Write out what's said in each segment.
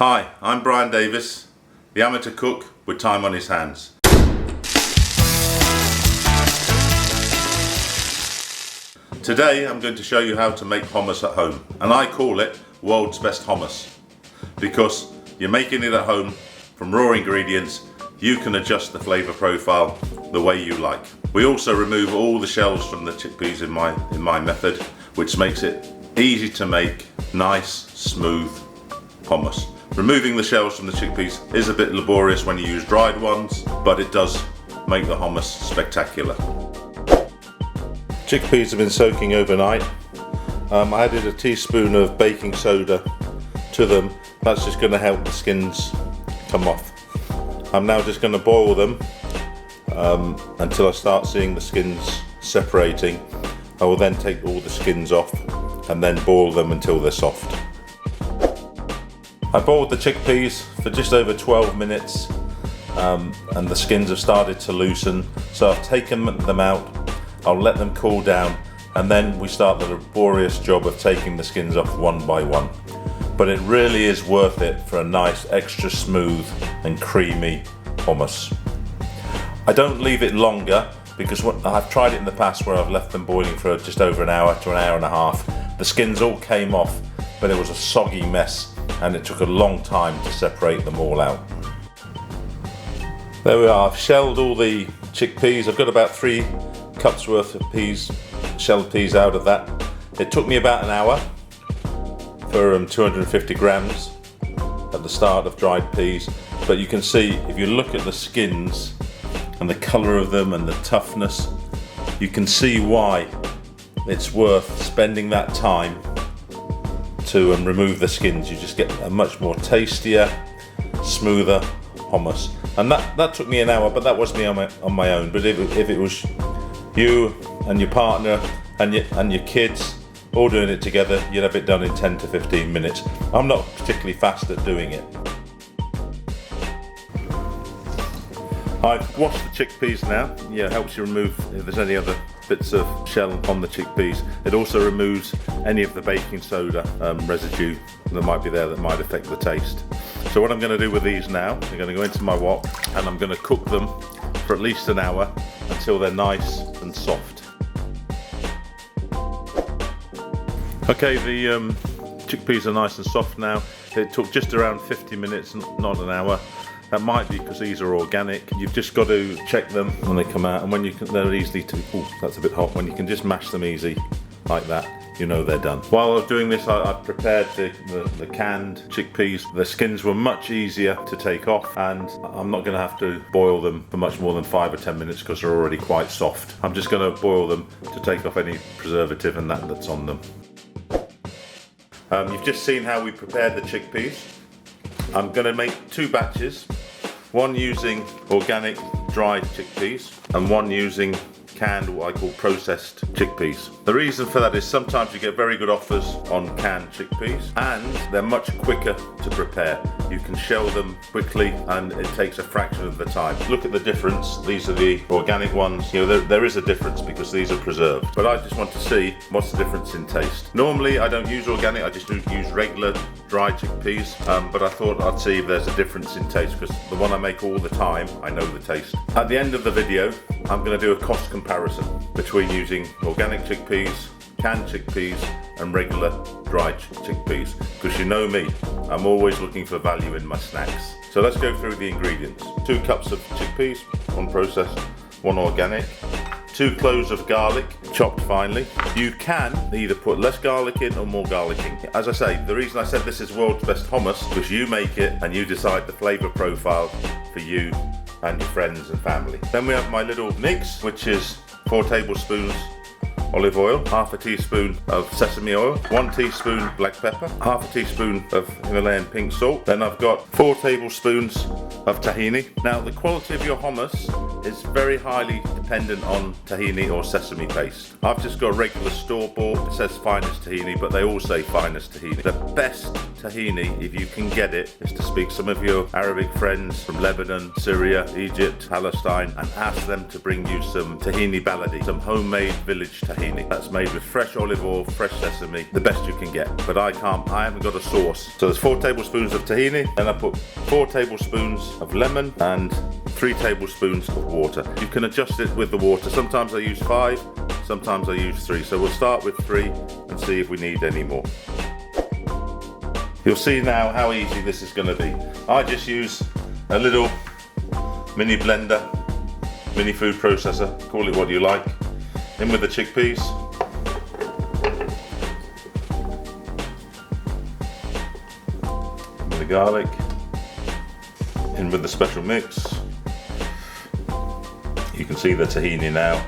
Hi, I'm Brian Davis, the amateur cook with time on his hands. Today I'm going to show you how to make hummus at home, and I call it world's best hummus because you're making it at home from raw ingredients. You can adjust the flavour profile the way you like. We also remove all the shells from the chickpeas in my method, which makes it easy to make nice, smooth hummus. Removing the shells from the chickpeas is a bit laborious when you use dried ones, but it does make the hummus spectacular. Chickpeas have been soaking overnight. I added a teaspoon of baking soda to them. That's just going to help the skins come off. I'm now just going to boil them until I start seeing the skins separating. I will then take all the skins off and then boil them until they're soft. I boiled the chickpeas for just over 12 minutes and the skins have started to loosen, so I've taken them out. I'll let them cool down and then we start the laborious job of taking the skins off one by one. But it really is worth it for a nice extra smooth and creamy hummus. I don't leave it longer because I've tried it in the past where I've left them boiling for just over an hour to an hour and a half. The skins all came off, but it was a soggy mess and it took a long time to separate them all out. There we are. I've shelled all the chickpeas. I've got about 3 cups worth of peas, shelled peas out of that. It took me about an hour for 250 grams at the start of dried peas, but you can see if you look at the skins and the colour of them and the toughness, you can see why it's worth spending that time to remove the skins. You just get a much more tastier, smoother hummus. And that took me an hour, but that was me on my own. But if it was you and your partner and your kids all doing it together, you'd have it done in 10 to 15 minutes. I'm not particularly fast at doing it. I've washed the chickpeas now. Yeah, it helps you remove if there's any other bits of shell on the chickpeas. It also removes any of the baking soda residue that might be there that might affect the taste. So what I'm going to do with these now, I'm going to go into my wok and I'm going to cook them for at least an hour until they're nice and soft. Okay, the chickpeas are nice and soft now. It took just around 50 minutes, not an hour. That might be because these are organic. You've just got to check them when they come out, and when they're easily to. Oh, that's a bit hot. When you can just mash them easy like that, you know they're done. While I was doing this, I prepared the canned chickpeas. The skins were much easier to take off, and I'm not going to have to boil them for much more than 5 or 10 minutes because they're already quite soft. I'm just going to boil them to take off any preservative and that's on them. You've just seen how we prepared the chickpeas. I'm going to make 2 batches, one using organic dried chickpeas and one using canned, what I call processed chickpeas. The reason for that is sometimes you get very good offers on canned chickpeas and they're much quicker to prepare. You can shell them quickly and it takes a fraction of the time. Look at the difference. These are the organic ones. You know, there is a difference because these are preserved, but I just want to see what's the difference in taste. Normally I don't use organic, I just use regular dried chickpeas, but I thought I'd see if there's a difference in taste because the one I make all the time, I know the taste. At the end of the video, I'm going to do a cost comparison between using organic chickpeas, canned chickpeas and regular dried chickpeas, because you know me, I'm always looking for value in my snacks. So let's go through the ingredients. 2 cups of chickpeas, 1 processed, 1 organic, 2 cloves of garlic, chopped finely. You can either put less garlic in or more garlic in. As I say, the reason I said this is world's best hummus, because you make it and you decide the flavour profile for you and your friends and family. Then we have my little mix, which is 4 tablespoons olive oil, half a teaspoon of sesame oil, 1 teaspoon black pepper, half a teaspoon of Himalayan pink salt. Then I've got 4 tablespoons of tahini. Now the quality of your hummus is very highly dependent on tahini or sesame paste. I've just got regular store-bought, it says finest tahini, but they all say finest tahini. The best tahini, if you can get it, is to speak to some of your Arabic friends from Lebanon, Syria, Egypt, Palestine, and ask them to bring you some tahini baladi, some homemade village tahini. tahini. That's made with fresh olive oil, fresh sesame, the best you can get. But I haven't got a sauce. So there's 4 tablespoons of tahini, and I put 4 tablespoons of lemon and 3 tablespoons of water. You can adjust it with the water. Sometimes I use 5, sometimes I use 3. So we'll start with 3 and see if we need any more. You'll see now how easy this is going to be. I just use a little mini blender, mini food processor, call it what you like. In with the chickpeas. In with the garlic. In with the special mix. You can see the tahini now.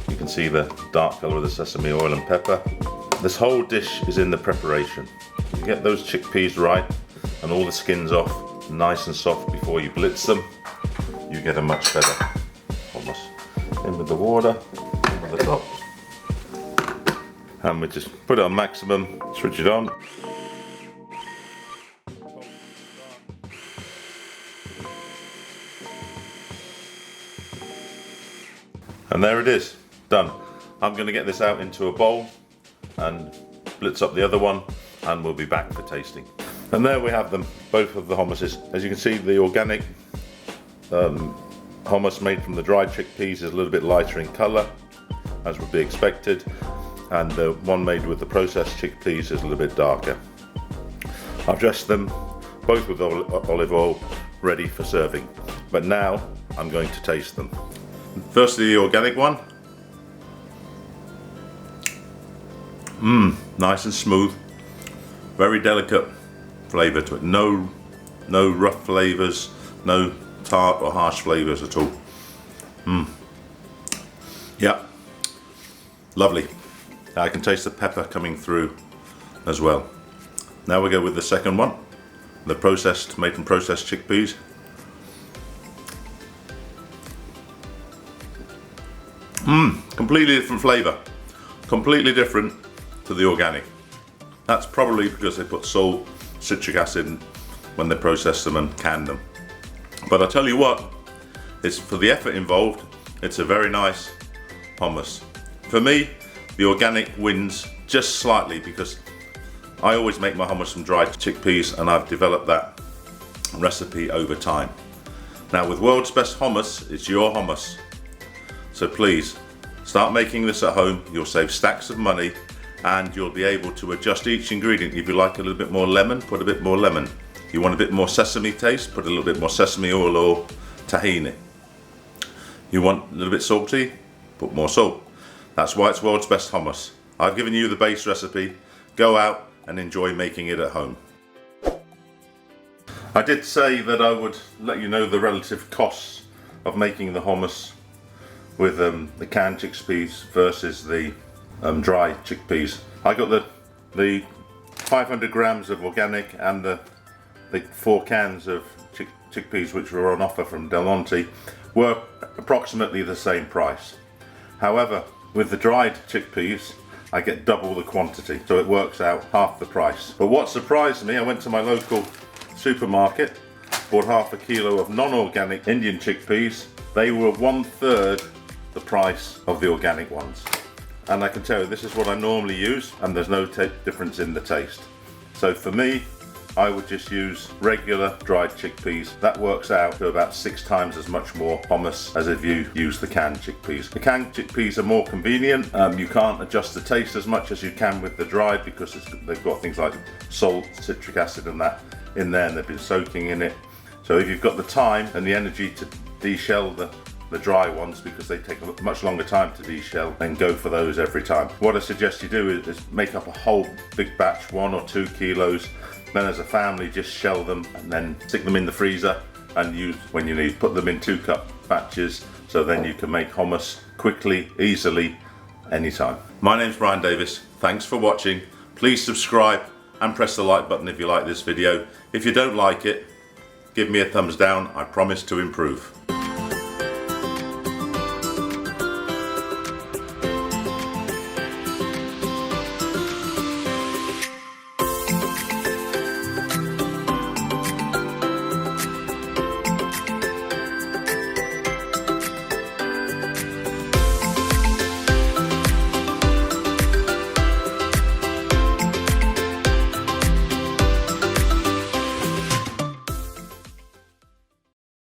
You can see the dark colour of the sesame oil and pepper. This whole dish is in the preparation. You get those chickpeas right and all the skins off nice and soft before you blitz them, you get a much better hummus. In with the water, in with the top. And we just put it on maximum, switch it on. And there it is, done. I'm going to get this out into a bowl and blitz up the other one, and we'll be back for tasting. And there we have them, both of the hummuses. As you can see, the organic hummus made from the dried chickpeas is a little bit lighter in colour, as would be expected, and the one made with the processed chickpeas is a little bit darker. I've dressed them both with olive oil, ready for serving. But now I'm going to taste them. Firstly, the organic one. Nice and smooth. Very delicate flavour to it. No rough flavours, no tart or harsh flavours at all. Yeah, lovely. I can taste the pepper coming through as well. Now we go with the second one, the made from processed chickpeas. Completely different flavour. Completely different to the organic. That's probably because they put salt, citric acid when they process them and can them. But I tell you what, it's for the effort involved, it's a very nice hummus. For me, the organic wins just slightly because I always make my hummus from dried chickpeas, and I've developed that recipe over time. Now with World's Best Hummus, it's your hummus. So please, start making this at home. You'll save stacks of money, and you'll be able to adjust each ingredient. If you like a little bit more lemon, put a bit more lemon. You want a bit more sesame taste, put a little bit more sesame oil or tahini. You want a little bit salty, put more salt. That's why it's World's Best Hummus. I've given you the base recipe. Go out and enjoy making it at home. I did say that I would let you know the relative costs of making the hummus with the canned chickpeas versus the dry chickpeas. I got the 500 grams of organic and the 4 cans of chickpeas which were on offer from Del Monte were approximately the same price. However, with the dried chickpeas, I get double the quantity, so it works out half the price. But what surprised me, I went to my local supermarket, bought half a kilo of non-organic Indian chickpeas. They were 1/3 the price of the organic ones. And I can tell you, this is what I normally use, and there's no difference in the taste. So for me, I would just use regular dried chickpeas. That works out to about 6 times as much more hummus as if you use the canned chickpeas. The canned chickpeas are more convenient. You can't adjust the taste as much as you can with the dried because they've got things like salt, citric acid and that in there, and they've been soaking in it. So if you've got the time and the energy to de-shell the dry ones, because they take a much longer time to de-shell, then go for those every time. What I suggest you do is make up a whole big batch, 1 or 2 kilos, then as a family just shell them and then stick them in the freezer and use when you need. Put them in 2-cup batches, so then you can make hummus quickly, easily, anytime. My name's Brian Davis. Thanks for watching. Please subscribe and press the like button if you like this video. If you don't like it, give me a thumbs down. I promise to improve.